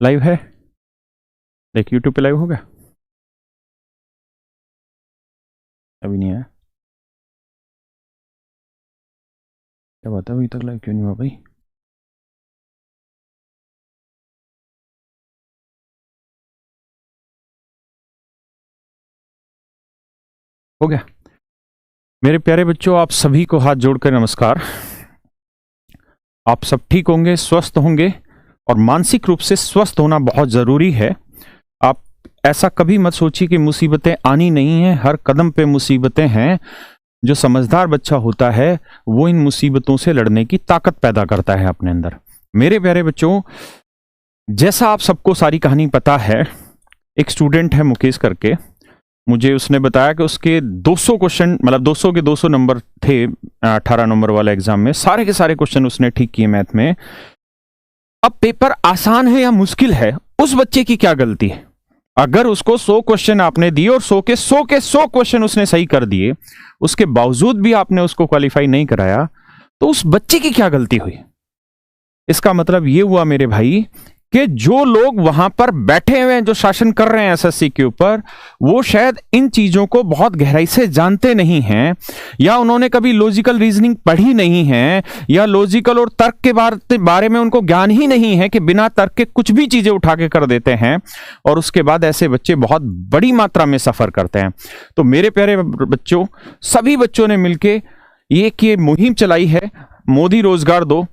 Live है, देख YouTube पे लाइव हो गया, अभी नहीं आया, क्या बात है अभी तक लाइव क्यों नहीं हुआ भाई? हो गया। मेरे प्यारे बच्चों, आप सभी को हाथ जोड़कर नमस्कार। आप सब ठीक होंगे, स्वस्थ होंगे, और मानसिक रूप से स्वस्थ होना बहुत जरूरी है। आप ऐसा कभी मत सोचिए कि मुसीबतें आनी नहीं है, हर कदम पे मुसीबतें हैं। जो समझदार बच्चा होता है वो इन मुसीबतों से लड़ने की ताकत पैदा करता है अपने अंदर। मेरे प्यारे बच्चों, जैसा आप सबको सारी कहानी पता है, एक स्टूडेंट है मुकेश करके, मुझे उसने बताया कि उसके 200 क्वेश्चन, मतलब 200 के 200 नंबर थे 18 नंबर वाले एग्जाम में, सारे के सारे क्वेश्चन उसने ठीक किए मैथ में। अब पेपर आसान है या मुश्किल है, उस बच्चे की क्या गलती है? अगर उसको 100 क्वेश्चन आपने दिए और 100 के 100 क्वेश्चन उसने सही कर दिए, उसके बावजूद भी आपने उसको क्वालिफाई नहीं कराया, तो उस बच्चे की क्या गलती हुई? इसका मतलब यह हुआ मेरे भाई कि जो लोग वहां पर बैठे हुए हैं, जो शासन कर रहे हैं एसएससी के ऊपर, वो शायद इन चीजों को बहुत गहराई से जानते नहीं हैं, या उन्होंने कभी लॉजिकल रीजनिंग पढ़ी नहीं है, या लॉजिकल और तर्क के बारे में उनको ज्ञान ही नहीं है कि बिना तर्क के कुछ भी चीजें उठा के कर देते हैं, और उसके बाद ऐसे बच्चे बहुत बड़ी मात्रा में सफर करते हैं। तो मेरे प्यारे बच्चों, सभी बच्चों ने मिलकर ये मुहिम चलाई है, मोदी रोजगार दो।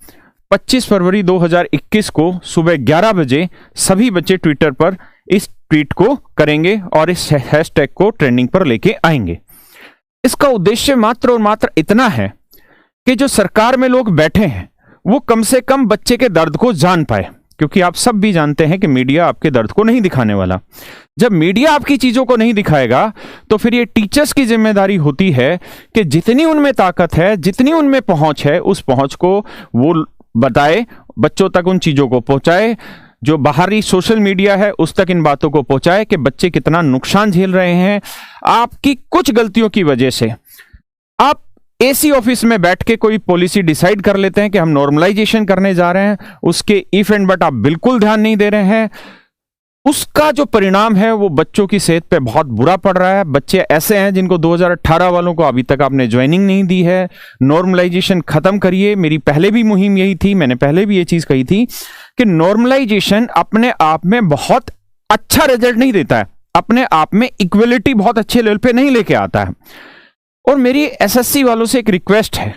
25 फरवरी 2021 को सुबह 11 बजे सभी बच्चे ट्विटर पर इस ट्वीट को करेंगे और इस हैशटैग को ट्रेंडिंग पर लेके आएंगे। इसका उद्देश्य मात्र और मात्र इतना है कि जो सरकार में लोग बैठे हैं वो कम से कम बच्चे के दर्द को जान पाए, क्योंकि आप सब भी जानते हैं कि मीडिया आपके दर्द को नहीं दिखाने वाला। जब मीडिया आपकी चीजों को नहीं दिखाएगा तो फिर ये टीचर्स की जिम्मेदारी होती है कि जितनी उनमें ताकत है, जितनी उनमें पहुंच है, उस पहुंच को वो बताए, बच्चों तक उन चीजों को पहुंचाए, जो बाहरी सोशल मीडिया है उस तक इन बातों को पहुंचाए कि बच्चे कितना नुकसान झेल रहे हैं आपकी कुछ गलतियों की वजह से। आप एसी ऑफिस में बैठ के कोई पॉलिसी डिसाइड कर लेते हैं कि हम नॉर्मलाइजेशन करने जा रहे हैं, उसके इफ एंड बट आप बिल्कुल ध्यान नहीं दे रहे हैं, उसका जो परिणाम है वो बच्चों की सेहत पे बहुत बुरा पड़ रहा है। बच्चे ऐसे हैं जिनको 2018 वालों को अभी तक आपने ज्वाइनिंग नहीं दी है। नॉर्मलाइजेशन खत्म करिए। मेरी पहले भी मुहिम यही थी, मैंने पहले भी ये चीज कही थी कि नॉर्मलाइजेशन अपने आप में बहुत अच्छा रिजल्ट नहीं देता है, अपने आप में इक्वलिटी बहुत अच्छे लेवल पे नहीं लेके आता है। और मेरी एसएससी वालों से एक रिक्वेस्ट है,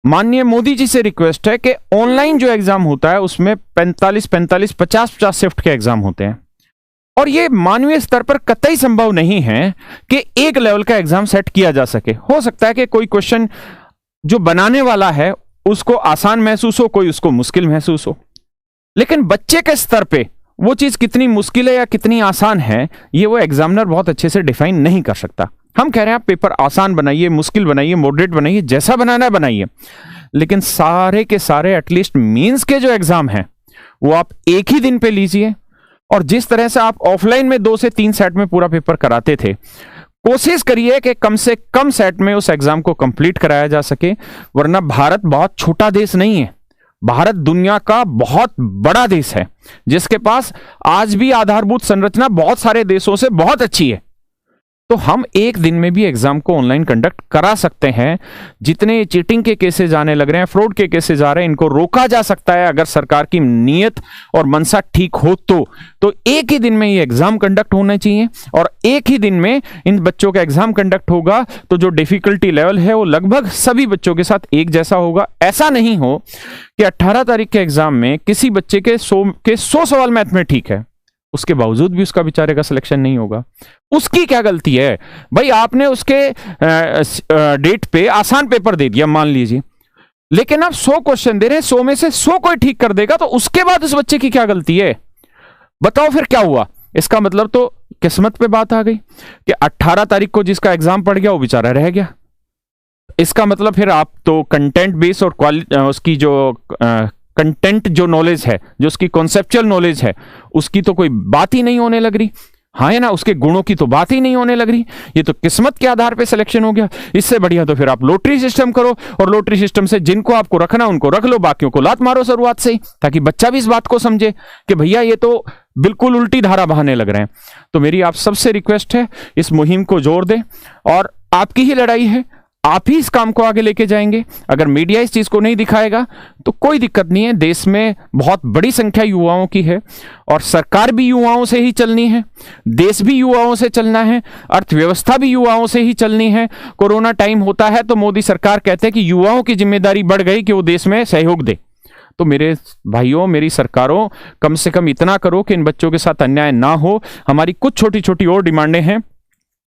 माननीय मोदी जी से रिक्वेस्ट है कि ऑनलाइन जो एग्जाम होता है उसमें 45 50 शिफ्ट के एग्जाम होते हैं, और ये मानवीय स्तर पर कतई संभव नहीं है कि एक लेवल का एग्जाम सेट किया जा सके। हो सकता है कि कोई क्वेश्चन जो बनाने वाला है उसको आसान महसूस हो, कोई उसको मुश्किल महसूस हो, लेकिन बच्चे के स्तर पे वो चीज कितनी मुश्किल है या कितनी आसान है ये वो एग्जामिनर बहुत अच्छे से डिफाइन नहीं कर सकता। हम कह रहे हैं आप पेपर आसान बनाइए, मुश्किल बनाइए, मॉडरेट बनाइए, जैसा बनाना है बनाइए, लेकिन सारे के सारे एटलीस्ट मेंस के जो एग्जाम हैं वो आप एक ही दिन पे लीजिए, और जिस तरह से आप ऑफलाइन में 2 से 3 सेट में पूरा पेपर कराते थे, कोशिश करिए कि कम से कम सेट में उस एग्जाम को कंप्लीट कराया जा सके। वरना भारत बहुत छोटा देश नहीं है, भारत दुनिया का बहुत बड़ा देश है जिसके पास आज भी आधारभूत संरचना बहुत सारे देशों से बहुत अच्छी है। तो हम एक दिन में भी एग्जाम को ऑनलाइन कंडक्ट करा सकते हैं। जितने चीटिंग के केसेस आने लग रहे हैं, फ्रॉड के केसेस आ रहे हैं, इनको रोका जा सकता है अगर सरकार की नीयत और मनसा ठीक हो तो एक ही दिन में ये एग्जाम कंडक्ट होना चाहिए, और एक ही दिन में इन बच्चों का एग्जाम कंडक्ट होगा तो जो डिफिकल्टी लेवल है वो लगभग सभी बच्चों के साथ एक जैसा होगा। ऐसा नहीं हो कि 18 तारीख के एग्जाम में किसी बच्चे के 100 सवाल मैथ में ठीक है, उसके बावजूद भी उसका बेचारे का सिलेक्शन नहीं होगा। उसकी क्या गलती है भाई? आपने उसके डेट पे आसान पेपर दे दिया मान लीजिए, लेकिन आप 100 क्वेश्चन दे रहे हैं, 100 में से 100 कोई ठीक कर देगा तो उसके बाद उस बच्चे की क्या गलती है? बताओ फिर क्या हुआ? इसका मतलब तो किस्मत पे बात आ गई कि 18 तारीख को जिसका एग्जाम पड़ गया वो बेचारा रह गया। इसका मतलब फिर आप तो कंटेंट बेस और उसकी जो कंटेंट जो नॉलेज है, जो उसकी कॉन्सेप्चुअल नॉलेज है, उसकी तो कोई बात ही नहीं होने लग रही। हाँ है ना, उसके गुणों की तो बात ही नहीं होने लग रही, ये तो किस्मत के आधार पे सिलेक्शन हो गया। इससे बढ़िया तो फिर आप लॉटरी सिस्टम करो, और लॉटरी सिस्टम से जिनको आपको रखना उनको रख लो, बाकियों को लात मारो शुरुआत से ही, ताकि बच्चा भी इस बात को समझे कि भैया ये तो बिल्कुल उल्टी धारा बहाने लग रहे हैं। तो मेरी आप सबसे रिक्वेस्ट है, इस मुहिम को जोर दें, और आपकी ही लड़ाई है, आप ही इस काम को आगे लेके जाएंगे। अगर मीडिया इस चीज को नहीं दिखाएगा तो कोई दिक्कत नहीं है, देश में बहुत बड़ी संख्या युवाओं की है, और सरकार भी युवाओं से ही चलनी है, देश भी युवाओं से चलना है, अर्थव्यवस्था भी युवाओं से ही चलनी है। कोरोना टाइम होता है तो मोदी सरकार कहते हैं कि युवाओं की जिम्मेदारी बढ़ गई कि वो देश में सहयोग दे। तो मेरे भाइयों, मेरी सरकारों, कम से कम इतना करो कि इन बच्चों के साथ अन्याय ना हो। हमारी कुछ छोटी छोटी और डिमांडें हैं।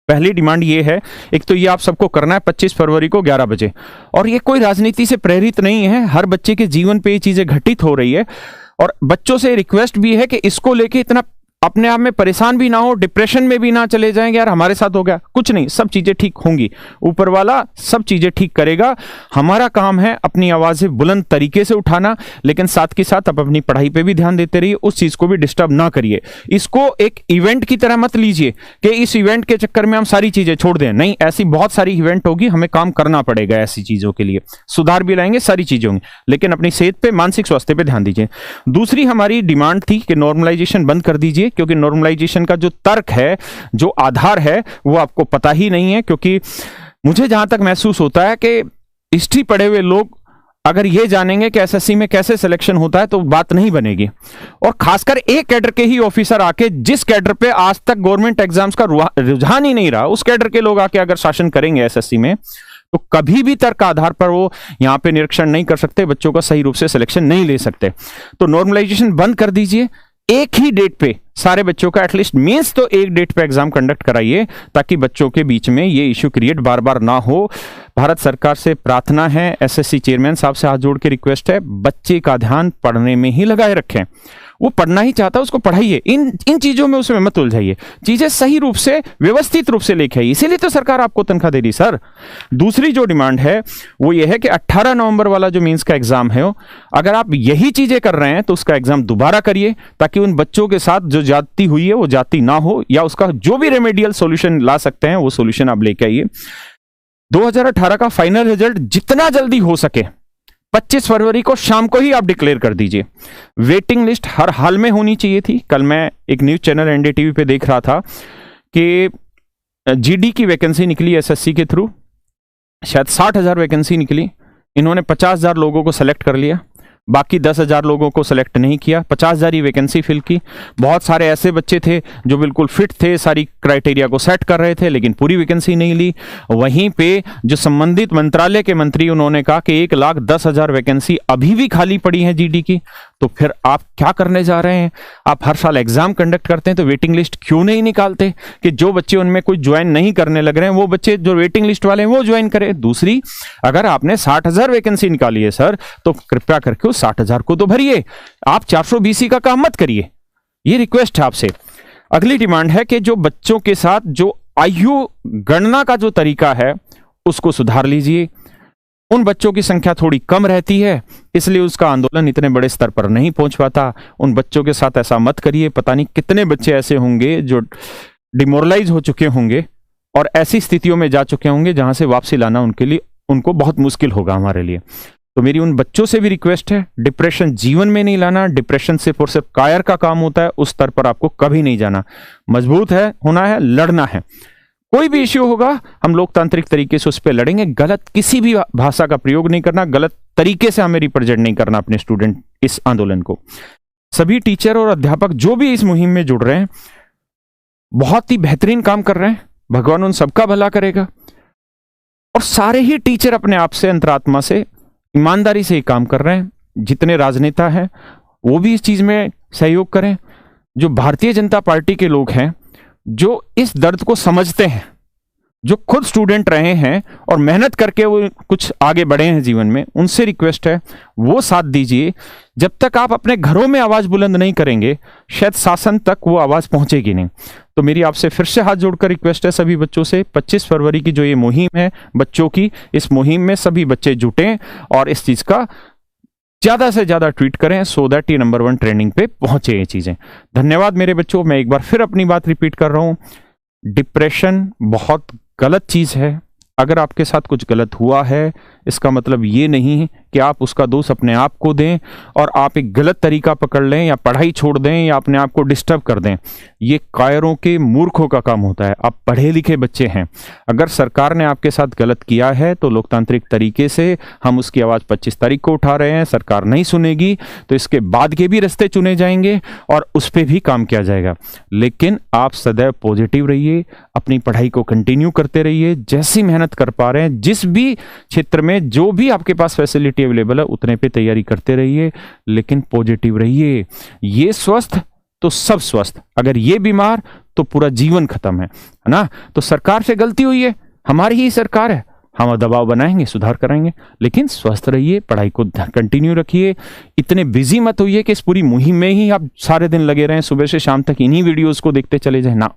पहली डिमांड ये है, एक तो ये आप सबको करना है 25 फरवरी को 11 बजे, और ये कोई राजनीति से प्रेरित नहीं है, हर बच्चे के जीवन पे ये चीजें घटित हो रही है, और बच्चों से रिक्वेस्ट भी है कि इसको लेके इतना अपने आप में परेशान भी ना हो, डिप्रेशन में भी ना चले जाएंगे, यार हमारे साथ हो गया, कुछ नहीं, सब चीजें ठीक होंगी, ऊपर वाला सब चीजें ठीक करेगा। हमारा काम है अपनी आवाजें बुलंद तरीके से उठाना, लेकिन साथ के साथ आप अपनी पढ़ाई पे भी ध्यान देते रहिए, उस चीज को भी डिस्टर्ब ना करिए। इसको एक इवेंट की तरह मत लीजिए कि इस इवेंट के चक्कर में हम सारी चीजें छोड़ दें, नहीं, ऐसी बहुत सारी इवेंट होगी, हमें काम करना पड़ेगा, ऐसी चीजों के लिए सुधार भी लाएंगे, सारी चीजें होंगी, लेकिन अपनी सेहत पे, मानसिक स्वास्थ्य पे ध्यान दीजिए। दूसरी हमारी डिमांड थी कि नॉर्मलाइजेशन बंद कर दीजिए, क्योंकि नॉर्मलाइजेशन का जो तर्क है, जो आधार है, वो आपको पता ही नहीं है। क्योंकि मुझे जहां तक महसूस होता है कि हिस्ट्री पढ़े हुए लोग अगर ये जानेंगे कि एसएससी में कैसे सिलेक्शन होता है तो बात नहीं बनेगी, और खासकर एक कैडर के ही ऑफिसर आके, जिस कैडर पे आज तक गवर्नमेंट एग्जाम्स का रुझान ही नहीं रहा, उस कैडर के लोग आके अगर शासन करेंगे एसएससी में, तो कभी भी तर्क आधार पर वो यहां पे निरीक्षण नहीं कर सकते, बच्चों का सही रूप से सिलेक्शन नहीं ले सकते। तो नॉर्मलाइजेशन बंद कर दीजिए, एक ही डेट पे सारे बच्चों का एटलीस्ट मींस तो एक डेट पे एग्जाम कंडक्ट कराइए, ताकि बच्चों के बीच में ये इश्यू क्रिएट बार बार ना हो। भारत सरकार से प्रार्थना है, एसएससी चेयरमैन साहब से हाथ जोड़ के रिक्वेस्ट है, बच्चे का ध्यान पढ़ने में ही लगाए रखें। वो पढ़ना ही चाहता है, उसको पढ़ाइए, इन चीजों में उसमें मत उलझाइए, चीजें सही रूप से, व्यवस्थित रूप से लेके आइए, इसीलिए तो सरकार आपको तनख्वाह दे रही सर। दूसरी जो डिमांड है वो ये है कि 18 नवंबर वाला जो मींस का एग्जाम है, अगर आप यही चीजें कर रहे हैं तो उसका एग्जाम दोबारा करिए, ताकि उन बच्चों के साथ जो जाति हुई है वो जाति ना हो, या उसका जो भी रेमेडियल सॉल्यूशन ला सकते हैं वो सॉल्यूशन आप लेके आइए। 2018 का फाइनल रिजल्ट जितना जल्दी हो सके 25 फरवरी को शाम को ही आप डिक्लेयर कर दीजिए। वेटिंग लिस्ट हर हाल में होनी चाहिए थी। कल मैं एक न्यूज चैनल एनडीटीवी पे देख रहा था कि जीडी की वैकेंसी निकली एसएससी के थ्रू, शायद 60,000 वैकेंसी निकली, इन्होंने 50,000 लोगों को सेलेक्ट कर लिया, बाकी 10,000 लोगों को सेलेक्ट नहीं किया, 50,000 ही वैकेंसी फिल की। बहुत सारे ऐसे बच्चे थे जो बिल्कुल फिट थे, सारी क्राइटेरिया को सेट कर रहे थे, लेकिन पूरी वैकेंसी नहीं ली। वहीं पे जो संबंधित मंत्रालय के मंत्री, उन्होंने कहा कि 1,10,000 वैकेंसी अभी भी खाली पड़ी है जीडी की। तो फिर आप क्या करने जा रहे हैं? आप हर साल एग्जाम कंडक्ट करते हैं तो वेटिंग लिस्ट क्यों नहीं निकालते कि जो बच्चे उनमें कोई ज्वाइन नहीं करने लग रहे हैं, वो बच्चे जो वेटिंग लिस्ट वाले हैं वो ज्वाइन करें। दूसरी, अगर आपने 60,000 वैकेंसी निकाली है सर, तो कृपया करके 60,000 को तो भरिए, आप 420 का काम मत करिए। ये रिक्वेस्ट है आपसे। अगली डिमांड है कि जो बच्चों के साथ जो आयु गणना का जो तरीका है उसको सुधार लीजिए। उन बच्चों की संख्या थोड़ी कम रहती है, इसलिए उसका आंदोलन इतने बड़े स्तर पर नहीं पहुंच पाता। उन बच्चों के साथ ऐसा मत करिए। पता नहीं कितने बच्चे ऐसे होंगे जो डिमोरलाइज हो चुके होंगे और ऐसी स्थितियों में जा चुके होंगे जहां से वापसी लाना उनके लिए, उनको बहुत मुश्किल होगा हमारे लिए। तो मेरी उन बच्चों से भी रिक्वेस्ट है, डिप्रेशन जीवन में नहीं लाना। डिप्रेशन सिर्फ और सिर्फ कायर का काम होता है, उस स्तर पर आपको कभी नहीं जाना। मजबूत है होना है, लड़ना है। कोई भी इश्यू होगा हम लोकतांत्रिक तरीके से उस पर लड़ेंगे। गलत किसी भी भाषा का प्रयोग नहीं करना, गलत तरीके से हमें रिप्रेजेंट नहीं करना अपने स्टूडेंट इस आंदोलन को। सभी टीचर और अध्यापक जो भी इस मुहिम में जुड़ रहे हैं बहुत ही बेहतरीन काम कर रहे हैं, भगवान उन सबका भला करेगा। और सारे ही टीचर अपने आप से, अंतरात्मा से, ईमानदारी से ही काम कर रहे हैं। जितने राजनेता हैं वो भी इस चीज में सहयोग करें। जो भारतीय जनता पार्टी के लोग हैं जो इस दर्द को समझते हैं, जो खुद स्टूडेंट रहे हैं और मेहनत करके वो कुछ आगे बढ़े हैं जीवन में, उनसे रिक्वेस्ट है वो साथ दीजिए। जब तक आप अपने घरों में आवाज बुलंद नहीं करेंगे शायद शासन तक वो आवाज पहुंचेगी नहीं। तो मेरी आपसे फिर से हाथ जोड़कर रिक्वेस्ट है सभी बच्चों से, 25 फरवरी की जो ये मुहिम है बच्चों की, इस मुहिम में सभी बच्चे जुटें और इस चीज का ज्यादा से ज्यादा ट्वीट करें सो दैट ये नंबर 1 ट्रेंडिंग पे पहुंचे ये चीजें। धन्यवाद मेरे बच्चों। मैं एक बार फिर अपनी बात रिपीट कर रहा हूं, डिप्रेशन बहुत गलत चीज है। अगर आपके साथ कुछ गलत हुआ है, इसका मतलब ये नहीं है कि आप उसका दोष अपने आप को दें और आप एक गलत तरीका पकड़ लें या पढ़ाई छोड़ दें या अपने आप को डिस्टर्ब कर दें। ये कायरों के मूर्खों का काम होता है। आप पढ़े लिखे बच्चे हैं, अगर सरकार ने आपके साथ गलत किया है तो लोकतांत्रिक तरीके से हम उसकी आवाज़ 25 तारीख को उठा रहे हैं। सरकार नहीं सुनेगी तो इसके बाद के भी रास्ते चुने जाएंगे और उस पर भी काम किया जाएगा। लेकिन आप सदैव पॉजिटिव रहिए, अपनी पढ़ाई को कंटिन्यू करते रहिए, जैसी मेहनत कर पा रहे हैं, जिस भी क्षेत्र में जो भी आपके पास फैसिलिटी अवेलेबल है उतने पे तैयारी करते रहिए, लेकिन पॉजिटिव रहिए। ये स्वस्थ तो सब स्वस्थ, अगर ये बीमार तो पूरा जीवन खत्म है ना। तो सरकार से गलती हुई है, हमारी ही सरकार है, हम दबाव बनाएंगे, सुधार कराएंगे, लेकिन स्वस्थ रहिए, पढ़ाई को कंटिन्यू रखिए। इतने बिजी मत होइए कि इस पूरी मुहिम में ही आप सारे दिन लगे रहें, सुबह से शाम तक इन्हीं वीडियोस को देखते चले जाए ना।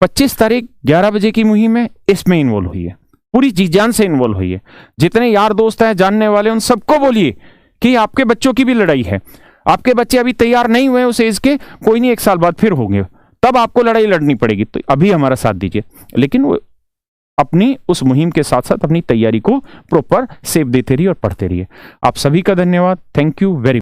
25 तारीख 11 बजे की मुहिम है, इसमें इन्वॉल्व हुई, पूरी जी जान से इन्वॉल्व हुई। जितने यार दोस्त हैं, जानने वाले, उन सबको बोलिए कि आपके बच्चों की भी लड़ाई है। आपके बच्चे अभी तैयार नहीं हुए उस एज के, कोई नहीं, 1 साल बाद फिर होंगे, तब आपको लड़ाई लड़नी पड़ेगी। तो अभी हमारा साथ दीजिए, लेकिन वो अपनी उस मुहिम के साथ साथ अपनी तैयारी को प्रॉपर सेव देते रहिए और पढ़ते रहिए। आप सभी का धन्यवाद। Thank you very